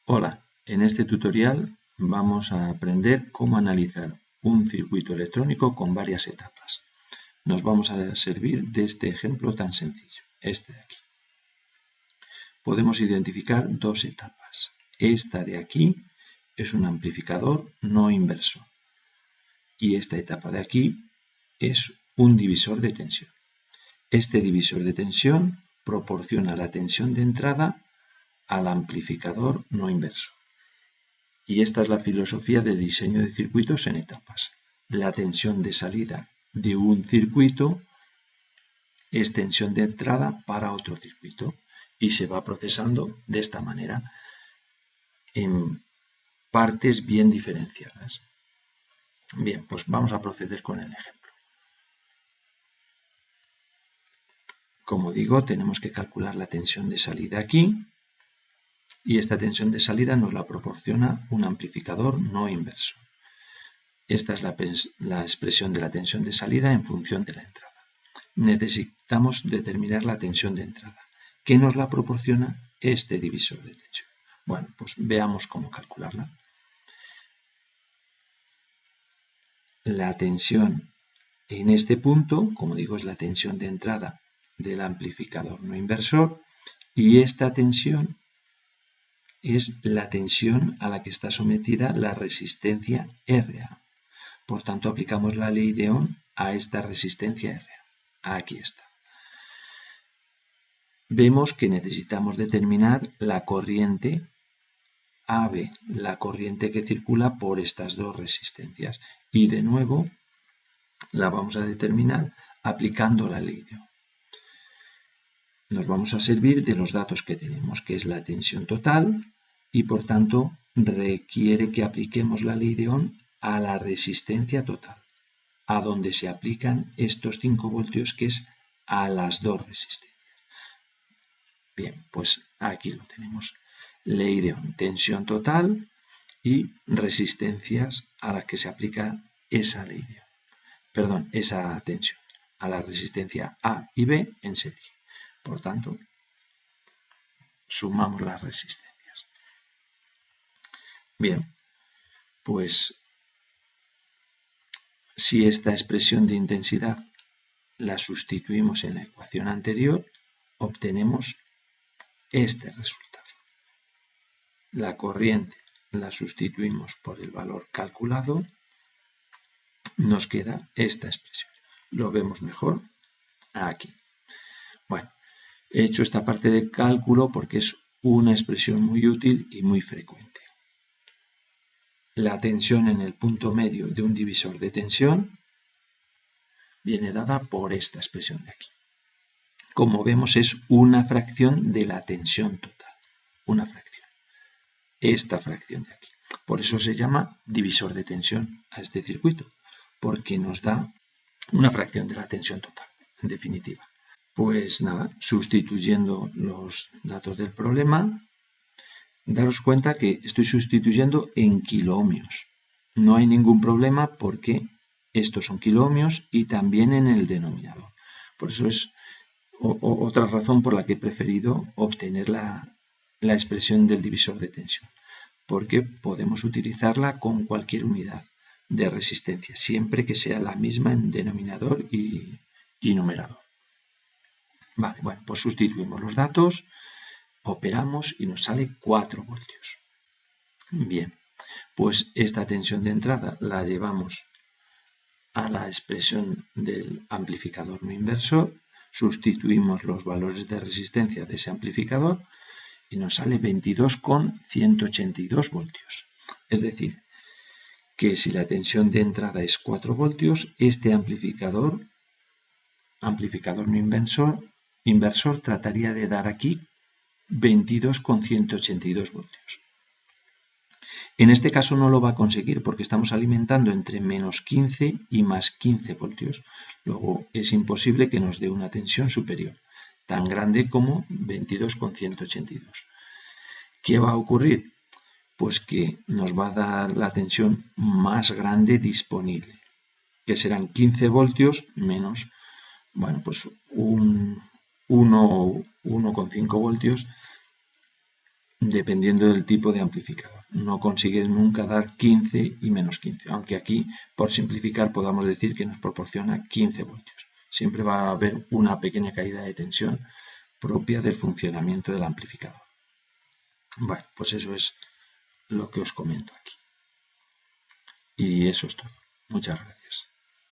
Hola, en este tutorial vamos a aprender cómo analizar un circuito electrónico con varias etapas. Nos vamos a servir de este ejemplo tan sencillo, este de aquí. Podemos identificar dos etapas. Esta de aquí es un amplificador no inverso y esta etapa de aquí es un divisor de tensión. Este divisor de tensión proporciona la tensión de entrada al amplificador no inverso. Y esta es la filosofía de diseño de circuitos en etapas. La tensión de salida de un circuito es tensión de entrada para otro circuito y se va procesando de esta manera en partes bien diferenciadas. Bien, pues vamos a proceder con el ejemplo. Como digo, tenemos que calcular la tensión de salida aquí y esta tensión de salida nos la proporciona un amplificador no inverso. Esta es la expresión de la tensión de salida en función de la entrada. Necesitamos determinar la tensión de entrada. ¿Qué nos la proporciona este divisor de tensión? Bueno, pues veamos cómo calcularla. La tensión en este punto, como digo, es la tensión de entrada del amplificador no inversor y esta tensión es la tensión a la que está sometida la resistencia RA. Por tanto, aplicamos la ley de Ohm a esta resistencia RA. Aquí está. Vemos que necesitamos determinar la corriente AB, la corriente que circula por estas dos resistencias. Y de nuevo la vamos a determinar aplicando la ley de Ohm. Nos vamos a servir de los datos que tenemos, que es la tensión total, y por tanto requiere que apliquemos la ley de Ohm a la resistencia total, a donde se aplican estos 5 voltios, que es a las dos resistencias. Bien, pues aquí lo tenemos. Ley de Ohm, tensión total y resistencias a las que se aplica esa ley de Ohm. Perdón, esa tensión a la resistencia A y B en serie. Por tanto, sumamos las resistencias. Bien, pues si esta expresión de intensidad la sustituimos en la ecuación anterior, obtenemos este resultado. La corriente la sustituimos por el valor calculado, nos queda esta expresión. Lo vemos mejor aquí. Bueno, he hecho esta parte de cálculo porque es una expresión muy útil y muy frecuente. La tensión en el punto medio de un divisor de tensión viene dada por esta expresión de aquí. Como vemos, es una fracción de la tensión total. Una fracción. Esta fracción de aquí. Por eso se llama divisor de tensión a este circuito, porque nos da una fracción de la tensión total, en definitiva. Pues nada, sustituyendo los datos del problema, daros cuenta que estoy sustituyendo en kiloohmios. No hay ningún problema porque estos son kiloohmios y también en el denominador. Por eso es otra razón por la que he preferido obtener la expresión del divisor de tensión, porque podemos utilizarla con cualquier unidad de resistencia, siempre que sea la misma en denominador y numerador. Vale, bueno, pues sustituimos los datos, operamos y nos sale 4 voltios. Bien, pues esta tensión de entrada la llevamos a la expresión del amplificador no inversor, sustituimos los valores de resistencia de ese amplificador y nos sale 22,182 voltios. Es decir, que si la tensión de entrada es 4 voltios, este amplificador no inversor trataría de dar aquí 22,182 voltios. En este caso no lo va a conseguir porque estamos alimentando entre menos 15 y más 15 voltios. Luego es imposible que nos dé una tensión superior, tan grande como 22,182. ¿Qué va a ocurrir? Pues que nos va a dar la tensión más grande disponible, que serán 15 voltios menos, bueno, pues 1,5 voltios, dependiendo del tipo de amplificador. No consigue nunca dar 15 y menos 15, aunque aquí, por simplificar, podamos decir que nos proporciona 15 voltios. Siempre va a haber una pequeña caída de tensión propia del funcionamiento del amplificador. Bueno, pues eso es lo que os comento aquí. Y eso es todo. Muchas gracias.